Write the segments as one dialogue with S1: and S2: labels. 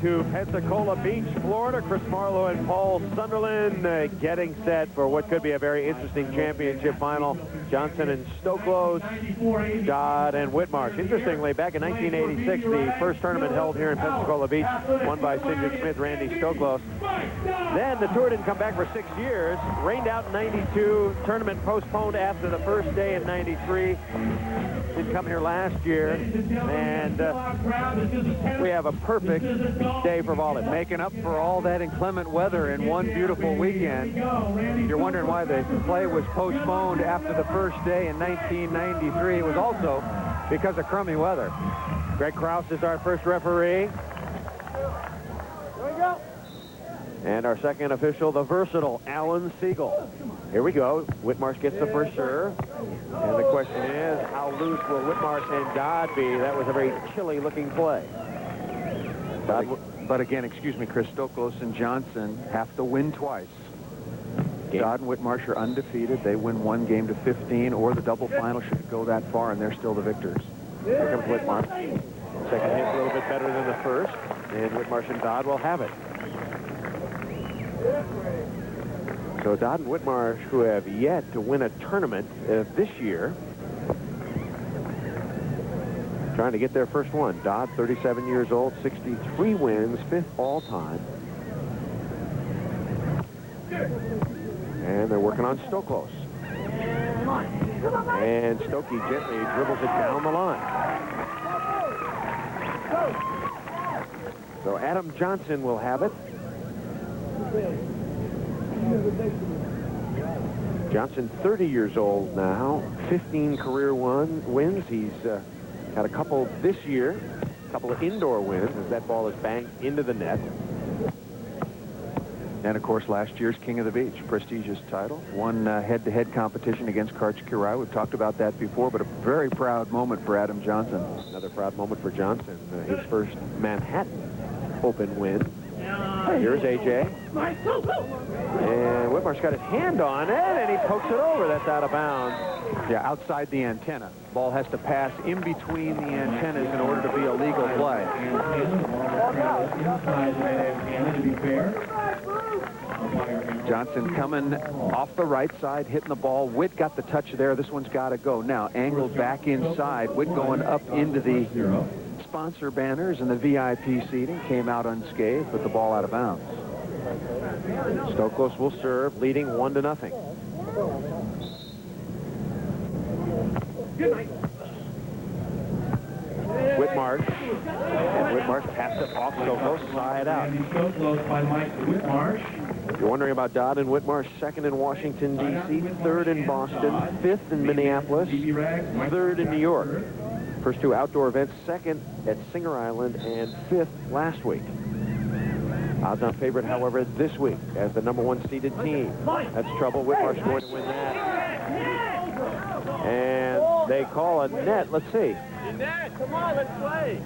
S1: to Pensacola Beach, Florida. Chris Marlowe and Paul Sunderland getting set for what could be a very interesting championship final. Johnson and Stoklos, Dodd and Whitmarsh. Interestingly, back in 1986, the first tournament held here in Pensacola Beach, won by Sidney Smith, Randy Stoklos. Then the tour didn't come back for 6 years. Rained out in 92. Tournament postponed after the first day in 93. Didn't come here last year. And we have a perfect day for volleyball.
S2: Making up for all that inclement weather in one beautiful weekend. You're wondering why the play was postponed after the first day in 1993. It was also because of crummy weather.
S1: Greg Krause is our first referee. And our second official, the versatile Alan Siegel. Here we go. Whitmarsh gets the first serve. And the question is, how loose will Whitmarsh and Dodd be? That was a very chilly-looking play.
S2: But again, excuse me, Chris, Stoklos and Johnson have to win twice. Dodd and Whitmarsh are undefeated. They win one game to 15, or the double final should go that far, and they're still the victors.
S1: Here comes Whitmarsh. Second hit's a little bit better than the first, and Whitmarsh and Dodd will have it. So Dodd and Whitmarsh, who have yet to win a tournament this year, trying to get their first one. Dodd, 37 years old, 63 wins, 5th all-time. And they're working on Stoklos. And Stokey gently dribbles it down the line. So Adam Johnson will have it. Johnson, 30 years old now, 15 career wins. He's had a couple this year, a couple of indoor wins as that ball is banged into the net.
S2: And, of course, last year's King of the Beach, prestigious title. Won head-to-head competition against Karch Kirai. We've talked about that before, but a very proud moment for Adam Johnson.
S1: Another proud moment for Johnson. His first Manhattan Open win. Here's AJ. And Whitmarsh got his hand on it, and he pokes it over. That's out of bounds.
S2: Yeah, outside the antenna. Ball has to pass in between the antennas in order to be a legal play. Johnson coming off the right side, hitting the ball. Whit got the touch there. This one's got to go. Now, angled back inside. Whit going up into the sponsor banners and the VIP seating. Came out unscathed, but the ball out of bounds.
S1: Stoklos will serve, leading 1-0. Whitmarsh. And Whitmarsh passed it off Stoklos, side out. If you're wondering about Dodd and Whitmarsh, 2nd in Washington, D.C., 3rd in Boston, 5th in Minneapolis, 3rd in New York. First 2 outdoor events, 2nd at Singer Island, and 5th last week. Odds-on favorite, however, this week as the #1 seeded team. That's trouble. Whitmarsh going to win that. And they call a net. Let's see.
S3: The net. Come on, let's play.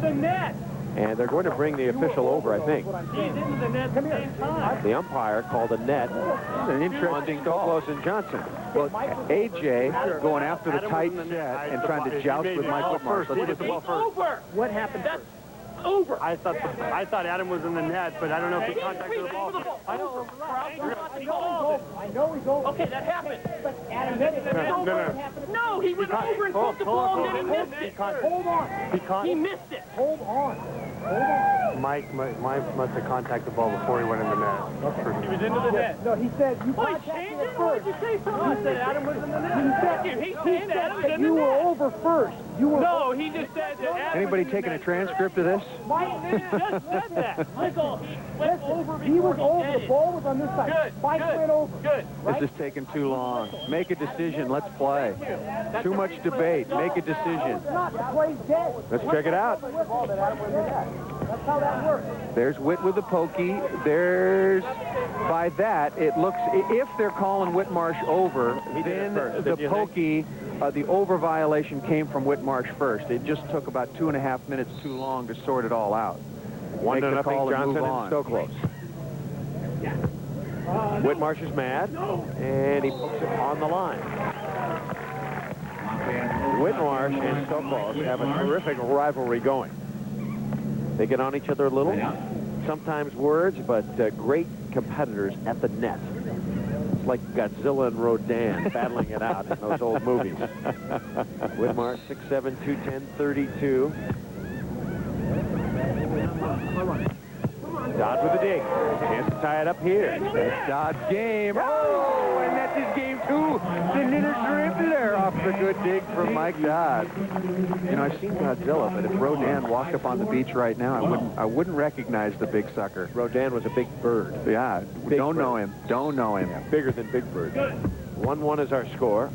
S3: The net.
S1: And they're going to bring the official over, I think.
S3: He's into the net at the same time.
S1: The umpire called a net.
S2: An interesting call.
S1: Stoklos and Johnson.
S2: Well, AJ going after the tight set and trying to joust with Mike Whitmarsh. Let's get the ball first.
S3: Over. What happened? That's over. I thought Adam was in the net, but I don't know if he contacted the ball. I know. I know he's over. Okay, that happened. But Adam, no, he went over and caught the ball, and then he missed it. Hold on. He missed it. Hold on.
S4: Mike must have contacted the ball before he went in the net.
S3: Okay. He was into the net.
S4: No, he said you
S3: contacted it first. What did you say? He said Adam was in the net. He said Adam was in the net.
S4: You were over first.
S3: No, he just said that Adam
S2: Anybody taking a transcript of this?
S3: Mike just said that. Michael, he went over.
S4: He was over. The ball was on this side.
S3: Good.
S4: Mike went over.
S3: Good.
S2: This is taking too long. Make a decision. Let's play. Too much debate. Make a decision.
S1: Let's check it out.
S4: That's how that works.
S2: There's Whit with the pokey. There's, by that, it looks, if they're calling Whitmarsh over, then the pokey, the over violation came from Whitmarsh first. It just took about 2.5 minutes too long to sort it all out.
S1: 1-0 Johnson and Stoklos. Whitmarsh is mad, and he pokes it on the line. Whitmarsh and Stoklos have a terrific rivalry going. They get on each other a little, sometimes words, but great competitors at the net. It's like Godzilla and Rodan battling it out in those old movies. Whitmarsh, 6'7", 210, 32. Dodd with a dig. Chance to tie it up here.
S2: That's Dodd's game. Oh, and that's his game, too. The little dribbler off the good dig from Mike Dodd. You know, I've seen Godzilla, but if Rodan walked up on the beach right now, I wouldn't recognize the big sucker.
S1: Rodan was a big bird.
S2: Yeah,
S1: Big
S2: don't
S1: bird.
S2: know him. Don't know him.
S1: Yeah, bigger than Big Bird. 1-1 is our score.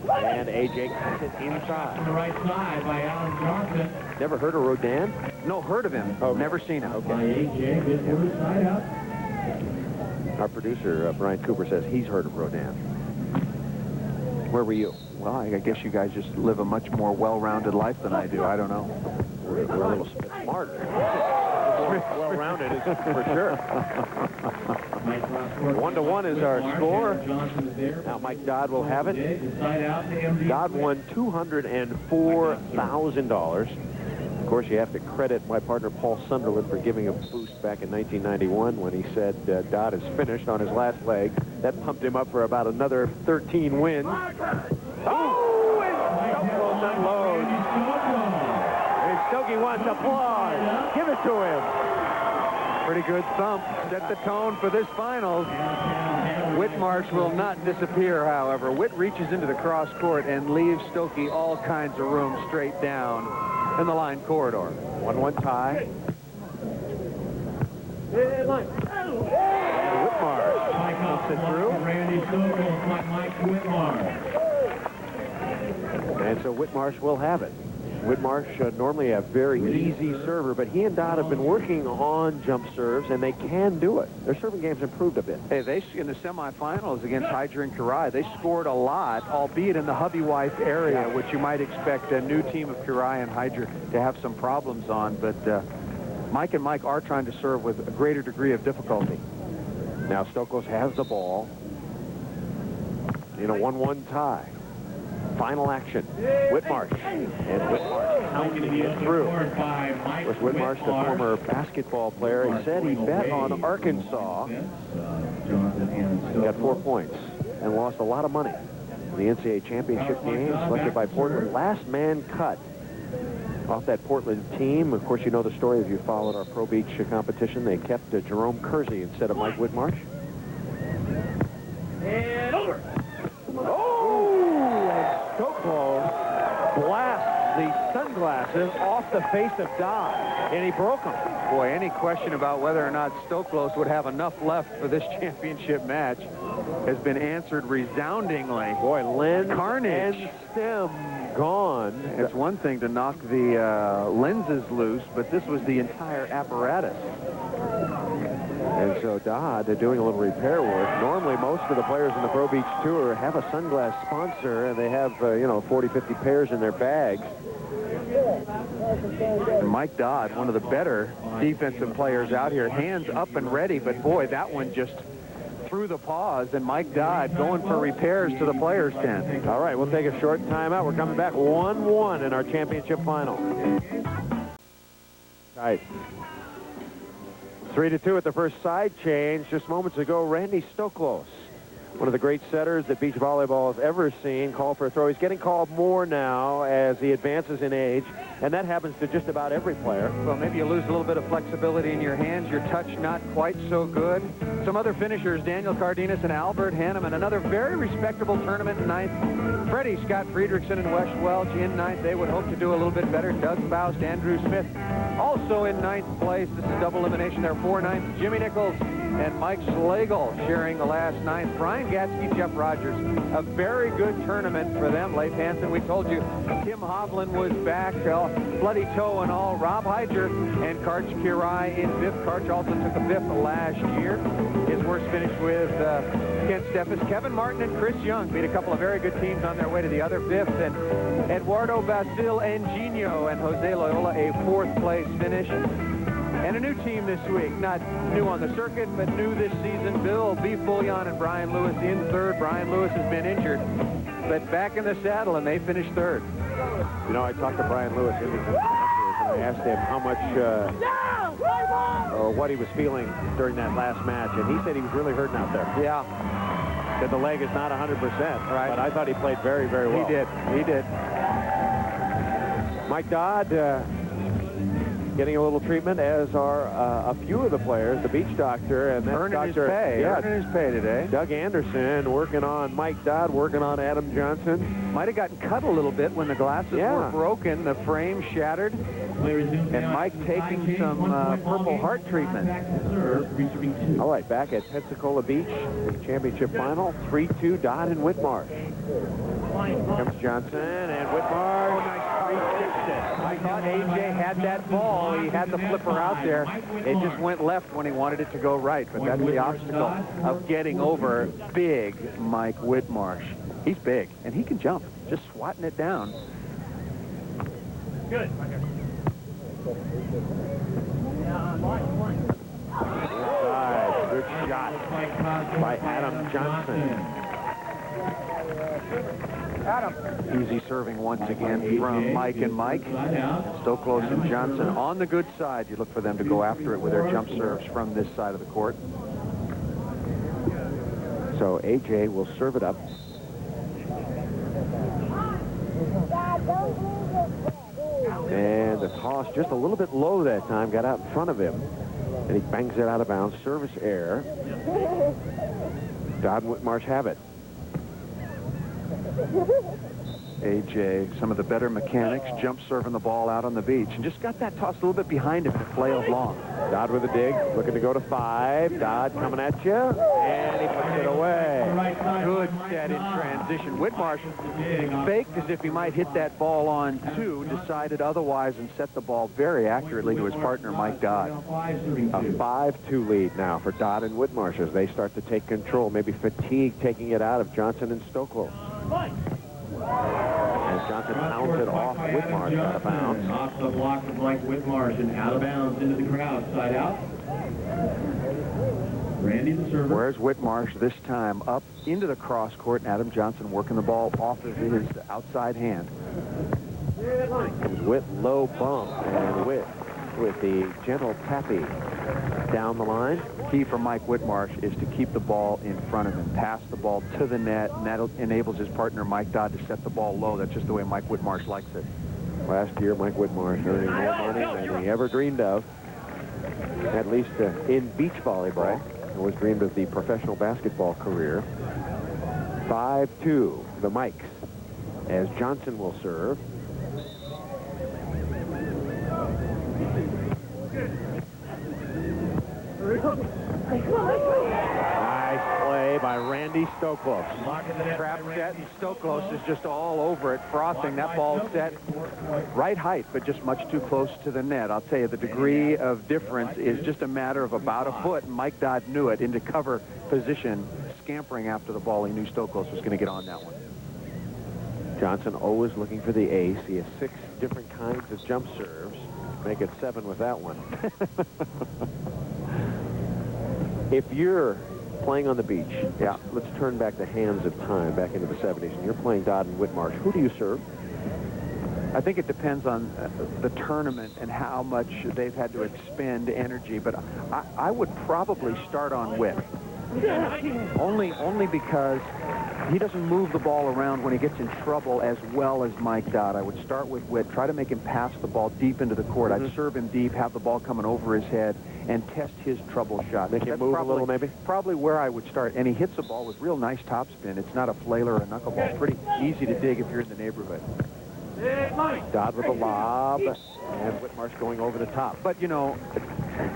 S1: And AJ cuts it inside.
S5: On the right side by Alan Johnson.
S1: Never heard of Rodan?
S2: No, heard of him.
S1: Oh,
S2: never seen him.
S5: By AJ, this was side up.
S1: Our producer, Brian Cooper, says he's heard of Rodan. Where were you?
S2: Well, I guess you guys just live a much more well-rounded life than I do. I don't know.
S1: We're a little bit smarter. Well-rounded is for sure. 1-1 is our score. Now Mike Dodd will have it. Dodd won $204,000. Of course, you have to credit my partner Paul Sunderland for giving a boost back in 1991 when he said Dodd is finished on his last leg. That pumped him up for about another 13 wins. Oh, and Stoklos unloads. And Stokey wants applause. Give it to him.
S2: Pretty good thump. Set the tone for this finals. Whitmarsh will not disappear, however. Whit reaches into the cross court and leaves Stokey all kinds of room straight down in the line corridor.
S1: 1-1 tie. Whitmarsh pumps it through.
S5: Randy Stoklos by Mike Whitmar.
S1: And so Whitmarsh will have it. Whitmarsh normally a very easy server, but he and Dodd have been working on jump serves, and they can do it. Their serving game's improved a bit.
S2: Hey, they in the semifinals against Hydra and Kirai, they scored a lot, albeit in the hubby-wife area, which you might expect a new team of Kirai and Hydra to have some problems on. But Mike and Mike are trying to serve with a greater degree of difficulty.
S1: Now Stoklos has the ball in a 1-1 tie. Final action. Whitmarsh. And Whitmarsh pounding it through. Of course, Whitmarsh, the former basketball player, he said he bet on Arkansas. He got 4 points and lost a lot of money in the NCAA championship game, selected by Portland. Last man cut off that Portland team. Of course, you know the story if you followed our Pro Beach competition. They kept Jerome Kersey instead of Mike Whitmarsh.
S3: And over.
S1: Stoklos blasts the sunglasses off the face of Dodd, and he broke them.
S2: Boy, any question about whether or not Stoklos would have enough left for this championship match has been answered resoundingly.
S1: Boy, lens
S2: Carnage.
S1: and stem gone.
S2: It's one thing to knock the lenses loose, but this was the entire apparatus.
S1: And so Dodd, doing a little repair work. Normally, most of the players in the Pro Beach Tour have a sunglass sponsor, and they have, 40, 50 pairs in their bags.
S2: And Mike Dodd, one of the better defensive players out here, hands up and ready, but boy, that one just through the paws, and Mike Dodd going for repairs to the players' tent.
S1: All right, we'll take a short timeout. We're coming back 1-1 in our championship final. Tight. 3-2 at the first side change. Just moments ago, Randy Stoklos, one of the great setters that beach volleyball has ever seen, called for a throw. He's getting called more now as he advances in age, and that happens to just about every player.
S2: Well, maybe you lose a little bit of flexibility in your hands. Your touch not quite so good. Some other finishers, Daniel Cardenas and Albert Hanneman, another very respectable tournament in ninth. Freddie Scott Friedrichsen and Wes Welch in ninth. They would hope to do a little bit better. Doug Faust, Andrew Smith also in ninth place. This is double elimination. There are 4 ninths. Jimmy Nichols and Mike Slagle sharing the last ninth. Brian Gatsky, Jeff Rogers. A very good tournament for them. Leif Hansen, we told you, Tim Hovland was back, bloody toe and all. Rob Hyder and Karch Kirai in 5th. Karch also took a 5th last year. His worst finish with Kent Steffes. Kevin Martin and Chris Young beat a couple of very good teams on their way to the other 5th. And Eduardo Basil Engino and Jose Loyola a 4th place finish. And a new team this week, not new on the circuit, but new this season. Bill Beefbouillon and Brian Lewis in 3rd. Brian Lewis has been injured, but back in the saddle, and they finished 3rd.
S1: I talked to Brian Lewis in the sponsors, and I I asked him how much or what he was feeling during that last match, and he said he was really hurting out there.
S2: Yeah.
S1: That the leg is not 100%. Right. But I thought he played very, very well.
S2: He did. He did.
S1: Mike Dodd getting a little treatment, as are a few of the players. The beach doctor and that
S2: earning
S1: doctor,
S2: his pay.
S1: Yeah,
S2: Earning his pay today.
S1: Doug Anderson working on Mike Dodd, working on Adam Johnson.
S2: Might have gotten cut a little bit when the glasses were broken, the frame shattered, and Mike taking some Purple Heart treatment.
S1: All right, back at Pensacola Beach, championship final, 3-2, Dodd and Whitmarsh. Comes Johnson and Whitmarsh.
S2: Nice. I thought AJ had that ball. He had the flipper out there. It just went left when he wanted it to go right, but that's the obstacle of getting over big Mike Whitmarsh. He's big, and he can jump, just swatting it down.
S3: Good.
S1: Inside, good shot by Adam Johnson.
S2: Easy serving once again from Mike and Mike. Stoklos and Johnson on the good side. You look for them to go after it with their jump serves from this side of the court.
S1: So AJ will serve it up. And the toss just a little bit low that time, got out in front of him, and he bangs it out of bounds. Service error. Dodd and Whitmarsh have it.
S2: AJ, some of the better mechanics, jump serving the ball out on the beach, and just got that toss a little bit behind him to play along.
S1: Dodd with a dig, looking to go to 5. Dodd coming at you, and he puts it away.
S2: Good set in transition. Whitmarsh faked as if he might hit that ball on 2, decided otherwise, and set the ball very accurately to his partner, Mike Dodd.
S1: A 5-2 lead now for Dodd and Whitmarsh as they start to take control. Maybe fatigue taking it out of Johnson and Stoklos. As Johnson pounds it off Whitmarsh out of bounds.
S5: Off the block of Mike Whitmarsh and out of bounds into the crowd. Side out. Randy the server.
S2: Where's Whitmarsh this time? Up into the cross court, and Adam Johnson working the ball off of his outside hand.
S1: Whit low bump, and Whit with the gentle tappy down the line.
S2: Key for Mike Whitmarsh is to keep the ball in front of him, pass the ball to the net, and that enables his partner Mike Dodd to set the ball low. That's just the way Mike Whitmarsh likes it.
S1: Last year, Mike Whitmarsh earning more money than he ever dreamed of, at least in beach volleyball. It was dreamed of the professional basketball career. 5-2, the Mikes, as Johnson will serve. Nice play by Randy Stoklos.
S2: Trap set, and Stoklos is just all over it, frothing. That ball set right height, but just much too close to the net. I'll tell you, the degree of difference is just a matter of about a foot, and Mike Dodd knew it. Into cover position, scampering after the ball. He knew Stoklos was going to get on that one.
S1: Johnson always looking for the ace. He has 6 different kinds of jump serves. Make it 7 with that one. If you're playing on the beach, let's turn back the hands of time, back into the 70s, and you're playing Dodd and Whitmarsh, who do you serve?
S2: I think it depends on the tournament and how much they've had to expend energy, but I would probably start on Whit. Only because he doesn't move the ball around when he gets in trouble as well as Mike Dodd. I would start with Whit, try to make him pass the ball deep into the court. I'd serve him deep, have the ball coming over his head, and test his trouble shot.
S1: Make him move a little, maybe?
S2: Probably where I would start. And he hits the ball with real nice topspin. It's not a flail or a knuckleball. Pretty easy to dig if you're in the neighborhood.
S1: Dodd with a lob, and Whitmarsh going over the top.
S2: But, you know,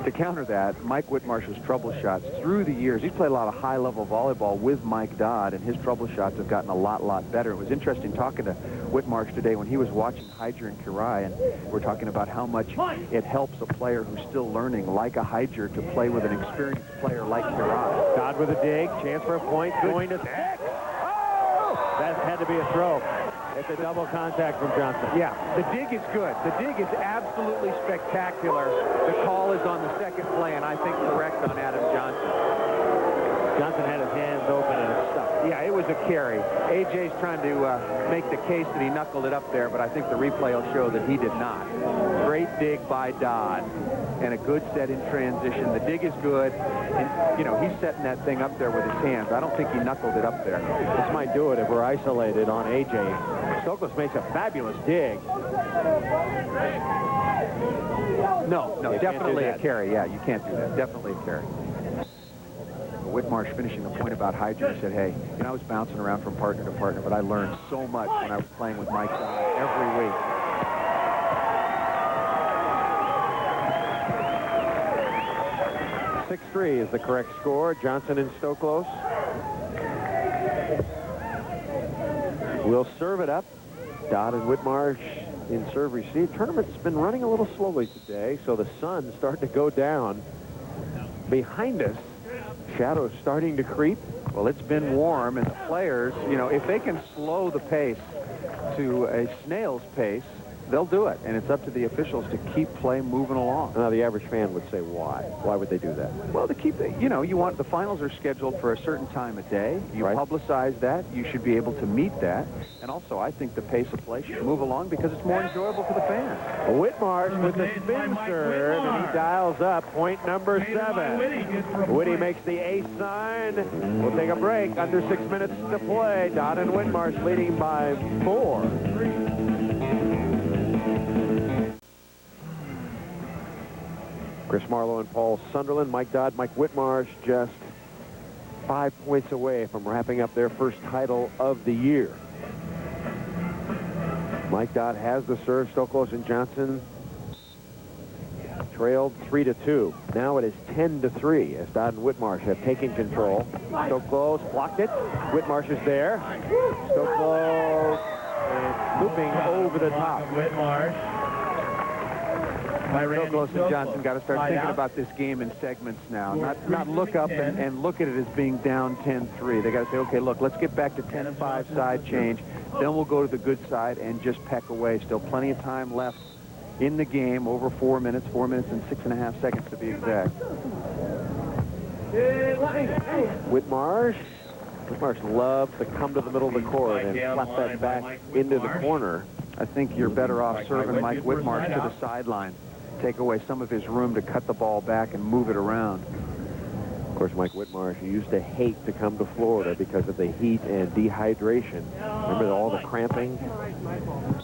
S2: to counter that, Mike Whitmarsh's trouble shots through the years, he's played a lot of high-level volleyball with Mike Dodd, and his trouble shots have gotten a lot better. It was interesting talking to Whitmarsh today when he was watching Hyger and Kirai, and we're talking about how much it helps a player who's still learning, like a Hyger, to play with an experienced player like Kirai.
S1: Dodd with a dig, chance for a point, going to 6. Oh! That had to be a throw. It's a double contact from Johnson.
S2: Yeah, the dig is good. The dig is absolutely spectacular. The call is on the second play, and I think correct on Adam Johnson.
S1: Johnson had his hands open and it stuck.
S2: Yeah, it was a carry. AJ's trying to make the case that he knuckled it up there, but I think the replay will show that he did not. Great great dig by Dodd and a good set in transition. The dig is good. And, you know, he's setting that thing up there with his hands. I don't think he knuckled it up there.
S1: This might do it if we're isolated on AJ. Stoklos makes a fabulous dig.
S2: No, definitely a carry. Yeah, you can't do that. Definitely a carry. Whitmarsh finishing the point about hygiene said, hey, you know, I was bouncing around from partner to partner, but I learned so much when I was playing with Mike Dodd every week.
S1: .6-3 is the correct score. Johnson and Stoklos will serve it up. Dodd and Whitmarsh in serve receive. Tournament's been running a little slowly today, so the sun's starting to go down behind us. Shadows starting to creep.
S2: Well, it's been warm, and the players, you know, if they can slow the pace to a snail's pace, they'll do it. And it's up to the officials to keep play moving along.
S1: Now, the average fan would say, why? Why would they do that?
S2: Well, to keep the, you know, you want, the finals are scheduled for a certain time of day. You publicize that. You should be able to meet that. And also, I think the pace of play should move along because it's more enjoyable for the fans.
S1: Whitmarsh with the spin serve, and he dials up point number 7. Whitty makes the ace sign. We'll take a break. Under 6 minutes to play. Dodd and Whitmarsh leading by 4. Chris Marlowe and Paul Sunderland, Mike Dodd, Mike Whitmarsh just 5 points away from wrapping up their first title of the year. Mike Dodd has the serve. Stoklos and Johnson trailed 3-2. Now it is 10-3 as Dodd and Whitmarsh have taken control. Stoklos blocked it. Whitmarsh is there. Stoklos is looping over the top.
S5: Whitmarsh.
S2: Stoklos and Johnson got to start thinking about this game in segments now. Not look up and look at it as being down 10-3. They got to say, okay, look, let's get back to 10-5 side change. Then we'll go to the good side and just peck away. Still plenty of time left in the game, over 4 minutes and 6.5 seconds to be exact.
S1: Whitmarsh loves to come to the middle of the court and flap that back into the corner.
S2: I think you're better off serving Mike Whitmarsh to the sideline. Take away some of his room to cut the ball back and move it around.
S1: Of course, Mike Whitmarsh used to hate to come to Florida because of the heat and dehydration. Remember all the cramping,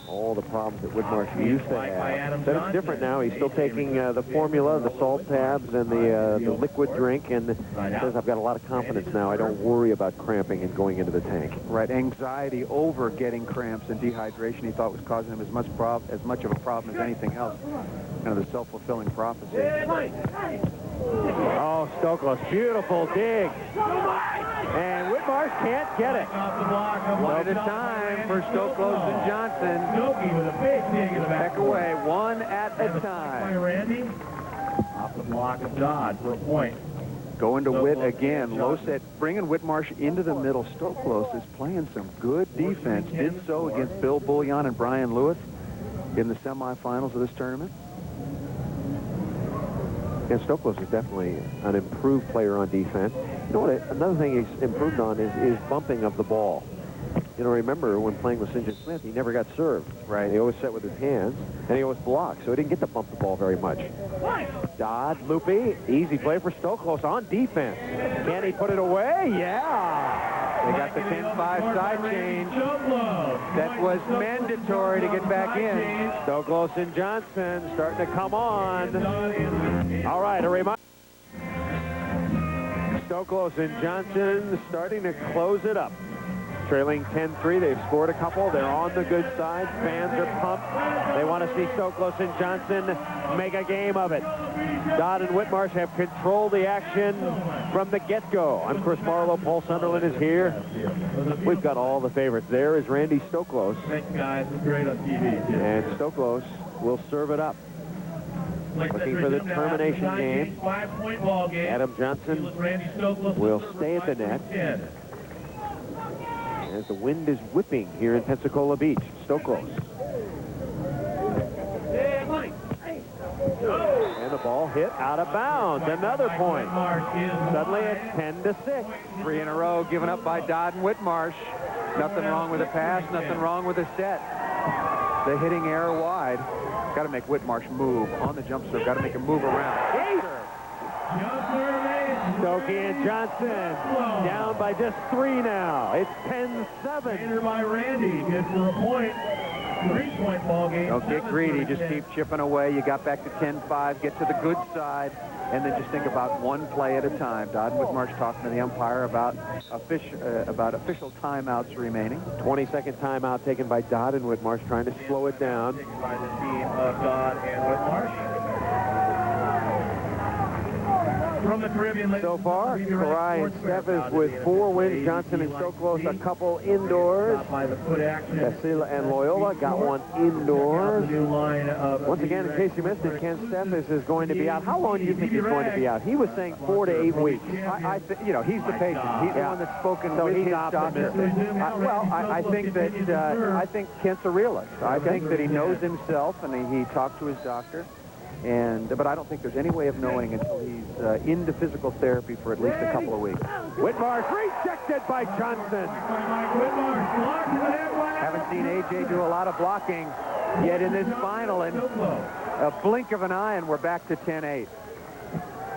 S1: all the problems that Whitmarsh used to have. But it's different now. He's still taking the formula, the salt tabs, and the liquid drink, and says, I've got a lot of confidence now. I don't worry about cramping and going into the tank.
S2: Right, anxiety over getting cramps and dehydration he thought was causing him as much of a problem as anything else. Kind of the self-fulfilling prophecy.
S1: Oh, Stoklos, beautiful dig. And Whitmarsh can't get it.
S2: One at a time for Stoklos and Johnson. Back away, one at a time.
S5: Off the block of Dodd for a point.
S2: Going to Whit again. Low set, bringing Whitmarsh into the middle. Stoklos is playing some good defense. Did so against Bill Bullion and Brian Lewis in the semifinals of this tournament.
S1: Yeah, Stoklos is definitely an improved player on defense. You know what? Another thing he's improved on is bumping of the ball. You know, remember when playing with St. John Smith, he never got served. Right. He always set with his hands, and he always blocked, so he didn't get to bump the ball very much. Dodd, loopy, easy play for Stoklos on defense. Can he put it away? Yeah.
S2: They got the 10-5 side change. That was mandatory to get back in.
S1: Stoklos and Johnson starting to come on. All right, a reminder. Stoklos and Johnson starting to close it up. Trailing 10-3, they've scored a couple. They're on the good side. Fans are pumped. They want to see Stoklos and Johnson make a game of it. Dodd and Whitmarsh have controlled the action from the get-go. I'm Chris Marlowe. Paul Sunderland is here. We've got all the favorites. There is Randy Stoklos.
S5: Thanks, guys. It's great on TV.
S1: And Stoklos will serve it up. Looking for the termination game.
S5: 5-point ball game.
S1: Adam Johnson will stay at the net. As the wind is whipping here in Pensacola Beach. Stoklos. And the ball hit out of bounds. Another point. Suddenly it's 10-6.
S2: 3 in a row given up by Dodd and Whitmarsh. Nothing wrong with a pass, nothing wrong with a set. The hitting error wide. Got to make Whitmarsh move on the jump serve. Got to make him move around.
S1: Stokey and Johnson down by just 3 now. It's 10-7.
S5: Enter by Randy. Good for a point. 3-point ball game.
S2: Don't get greedy. Just keep chipping away. You got back to 10-5. Get to the good side. And then just think about one play at a time. Dodd and Whitmarsh talking to the umpire about official timeouts remaining.
S1: 22nd timeout taken by Dodd and Whitmarsh, trying to slow it down.
S5: By the team of Dodd and Whitmarsh. From the Caribbean,
S1: so far, Karai and Steffes with 4 wins. Johnson and Stoklos a couple indoors. Casilla and Loyola got 1 indoors. Once again, in case you missed it, Ken Steffes is going to be out. How long do you think he's going to be out? He was saying 4 to 8 weeks.
S2: You know, he's the patient. He's the one that's spoken with his doctor. I think that I think Kent's a realist. I think that he knows himself, and he talked to his doctor. But I don't think there's any way of knowing until he's into physical therapy for at least a couple of weeks.
S1: Whitmarsh rejected by Johnson.
S2: Haven't seen AJ do a lot of blocking yet in this final, and a blink of an eye, and we're back to 10-8.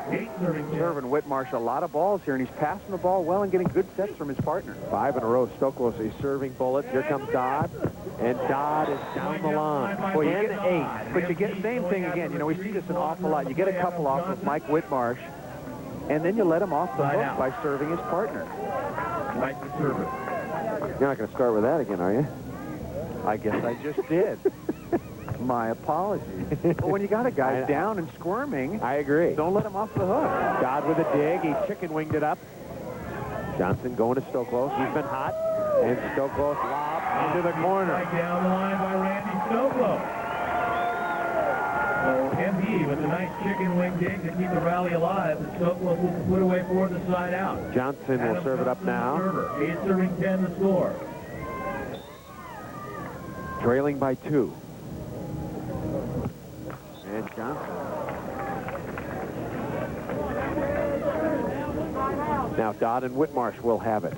S2: Serving Whitmarsh a lot of balls here, and he's passing the ball well and getting good sets from his partner.
S1: 5 in a row. Stoklos is serving bullets. Here comes Dodd, and Dodd is down the line.
S2: Well, you get 8, but you get same thing again. You know, we see this an awful lot. You get a couple off of Mike Whitmarsh, and then you let him off the hook by serving his partner.
S1: You're not going to start with that again, are you?
S2: I guess I just did. My apologies. But when you got a guy down and squirming,
S1: I agree.
S2: Don't let him off the hook.
S1: Dodd with a dig. He chicken winged it up. Johnson going to Stoklos. He's been hot. And Stoklos lob into the corner.
S5: Right down the line by Randy Stoklos. So MB with a nice chicken wing dig to keep the rally alive. Stoklos will put away for the side out.
S1: Johnson will serve it up now.
S5: He's serving 10 to score.
S1: Trailing by 2. And Johnson. Now Dodd and Whitmarsh will have it.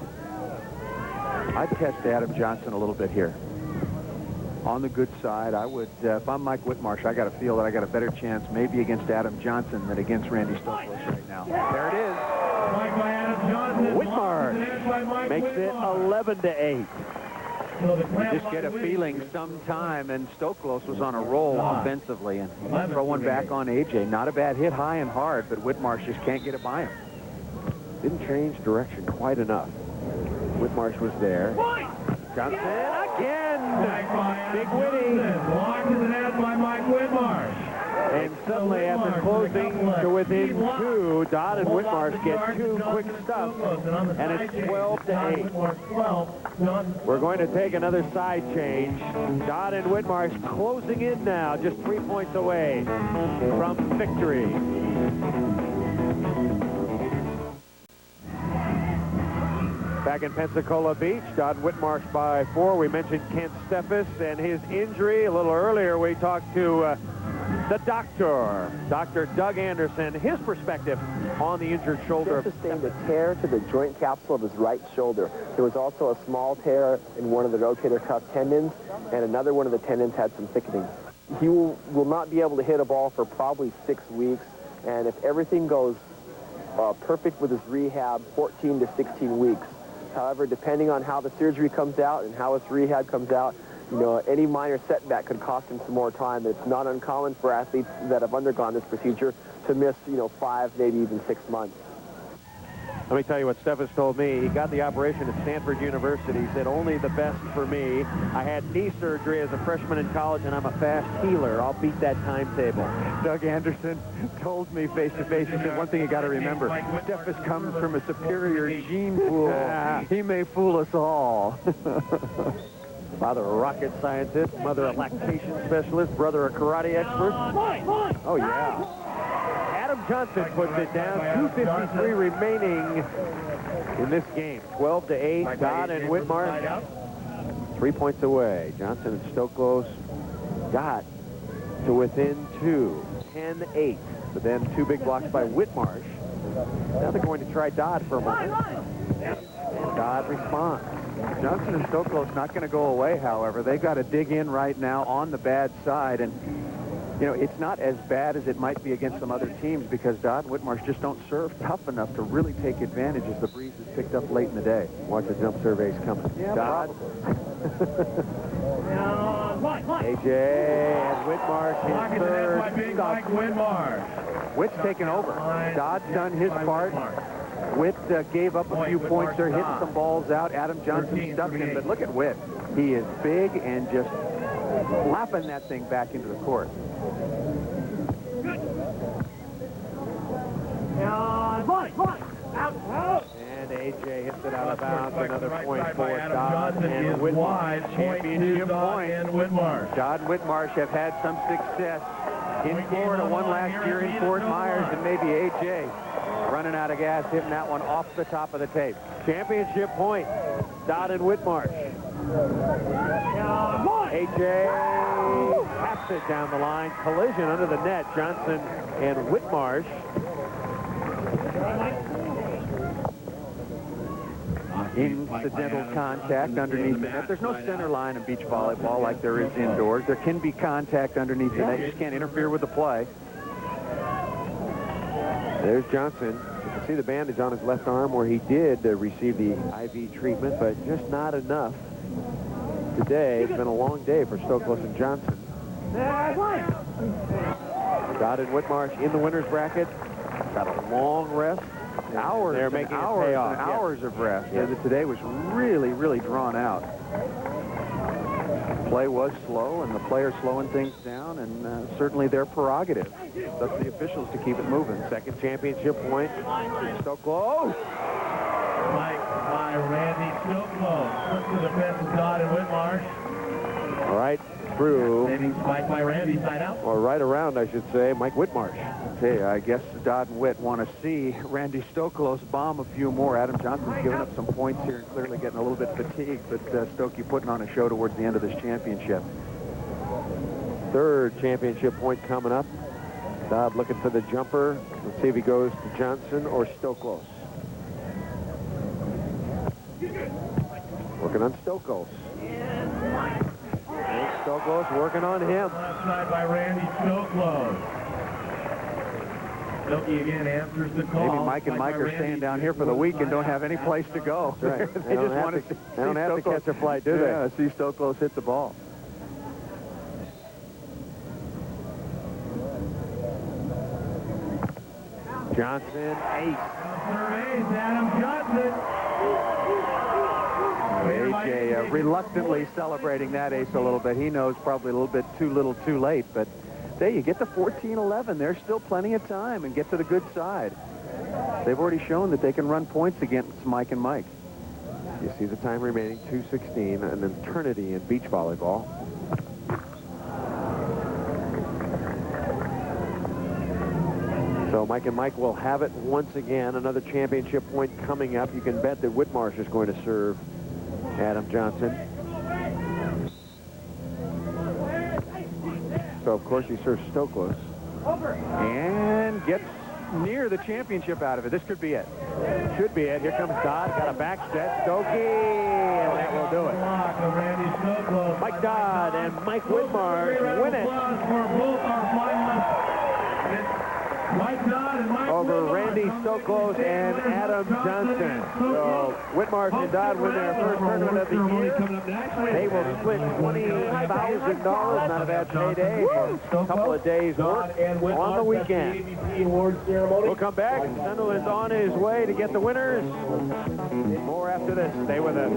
S2: I'd test Adam Johnson a little bit here. On the good side, I would, if I'm Mike Whitmarsh, I got to feel that I got a better chance maybe against Adam Johnson than against Randy Stoklos right now. There it is.
S1: Whitmarsh makes it 11-8.
S2: You just get a feeling sometime, and Stoklos was on a roll offensively, and throw one back on AJ. Not a bad hit, high and hard, but Whitmarsh just can't get it by him.
S1: Didn't change direction quite enough. Whitmarsh was there. Johnson again. Big Whitty.
S5: Blocked to the net by Mike Whitmarsh.
S1: And suddenly, after closing to within 2, Dodd and Whitmarsh get 2 quick stuffs, and it's 12-8. We're going to take another side change. Dodd and Whitmarsh closing in now, just 3 points away from victory. Back in Pensacola Beach, Dodd and Whitmarsh by 4. We mentioned Kent Steffes and his injury. A little earlier, we talked to the doctor, Dr. Doug Anderson, his perspective on the injured shoulder.
S6: He sustained a tear to the joint capsule of his right shoulder. There was also a small tear in one of the rotator cuff tendons, and another one of the tendons had some thickening. He will not be able to hit a ball for probably 6 weeks, and if everything goes perfect with his rehab, 14 to 16 weeks. However, depending on how the surgery comes out and how his rehab comes out, you know, any minor setback could cost him some more time. It's not uncommon for athletes that have undergone this procedure to miss, 5, maybe even 6 months.
S1: Let me tell you what Steffes told me. He got the operation at Stanford University. He said, only the best for me. I had knee surgery as a freshman in college, and I'm a fast healer. I'll beat that timetable.
S2: Doug Anderson told me face-to-face, he said, one thing you got to remember, Steffes comes from a superior gene pool. He may fool us all.
S1: Father a rocket scientist, mother a lactation specialist, brother a karate expert. Oh, yeah. Adam Johnson puts it down. 2:53 remaining in this game. 12-8. Dodd and Whitmarsh 3 points away. Johnson and Stoklos got to within 2. 10-8. But then 2 big blocks by Whitmarsh. Now they're going to try Dodd for a moment. And Dodd responds.
S2: Johnson and Stoklos not going to go away, however. They've got to dig in right now on the bad side. And, you know, it's not as bad as it might be against some other teams because Dodd and Whitmarsh just don't serve tough enough to really take advantage as the breeze is picked up late in the day.
S1: Watch the jump serve ace coming.
S2: Yeah,
S1: Dodd. AJ and Whitmarsh in third.
S5: Mike Whitmarsh.
S2: Whit's taken over. Dodd's done his part. Whit gave up a few points there, hit some balls out. Adam Johnson stuffed him, but look at Whit. He is big and just slapping that thing back into the court.
S1: And AJ hits it out of bounds. Another point for Dodd and
S5: Whitmarsh.
S2: Championship point.
S5: And Whitmarsh.
S2: Dodd and Whitmarsh have had some success in Florida. One last year in Fort Myers, and maybe AJ running out of gas, hitting that one off the top of the tape.
S1: Championship point. Dodd and Whitmarsh. AJ taps it down the line. Collision under the net. Johnson and Whitmarsh.
S2: Incidental contact underneath the net. There's no center line in beach volleyball like there is indoors. There can be contact underneath the net. You just can't interfere with the play.
S1: There's Johnson. You can see the bandage on his left arm where he did receive the IV treatment, but just not enough today. It's been a long day for Stoklos and Johnson. Dodd and Whitmarsh in the winner's bracket. Got a long rest.
S2: Hours.
S1: They're making
S2: hours
S1: it pay off.
S2: and hours of rest.
S1: Yes.
S2: Today was really, really drawn out. Play was slow, and the players slowing things down, and certainly their prerogative. It's up to the officials to keep it moving.
S1: Second championship point. Stoklos.
S5: Mike by Randy Stoklos. First to the fence is Dodd and Whitmarsh.
S1: All right, through.
S5: Maybe spike by Randy, side out.
S1: Or right around, I should say, Mike Whitmarsh.
S2: Okay, I guess Dodd and Whit want to see Randy Stoklos bomb a few more. Adam Johnson's giving up some points here and clearly getting a little bit fatigued, but Stokey putting on a show towards the end of this championship.
S1: Third championship point coming up. Dodd looking for the jumper. Let's see if he goes to Johnson or Stoklos. Working on Stoklos. And Stoklos working on him.
S5: Left side by Randy Stoklos. Stokey again answers the call.
S2: Maybe Mike and Mike are staying down here for the week and don't have any place to go.
S1: Right.
S2: They just want to
S1: they don't have to catch a flight, do they?
S2: Yeah, see Stoklos hit the ball.
S1: Johnson, ace.
S5: Adam Johnson.
S2: AJ reluctantly celebrating that ace a little bit. He knows probably a little bit too little too late, but there you get to 14-11. There's still plenty of time and get to the good side. They've already shown that they can run points against Mike and Mike.
S1: You see the time remaining, 2:16, an eternity in beach volleyball. So Mike and Mike will have it once again. Another championship point coming up. You can bet that Whitmarsh is going to serve Adam Johnson. So, of course, he serves Stoklos.
S2: And gets near the championship out of it. This could be it.
S1: Should be it. Here comes Dodd. Got a back set. Stokey. And that will do it. Mike Dodd and Mike Whitmarsh win it. Over Randy Stoklos and Adam Johnson. So Whitmarsh and Dodd win their first tournament of the year. They will split $20,000. Not a bad payday for a couple of days work on the weekend. We'll come back. Sunderland's on his way to get the winners. More after this. Stay with us.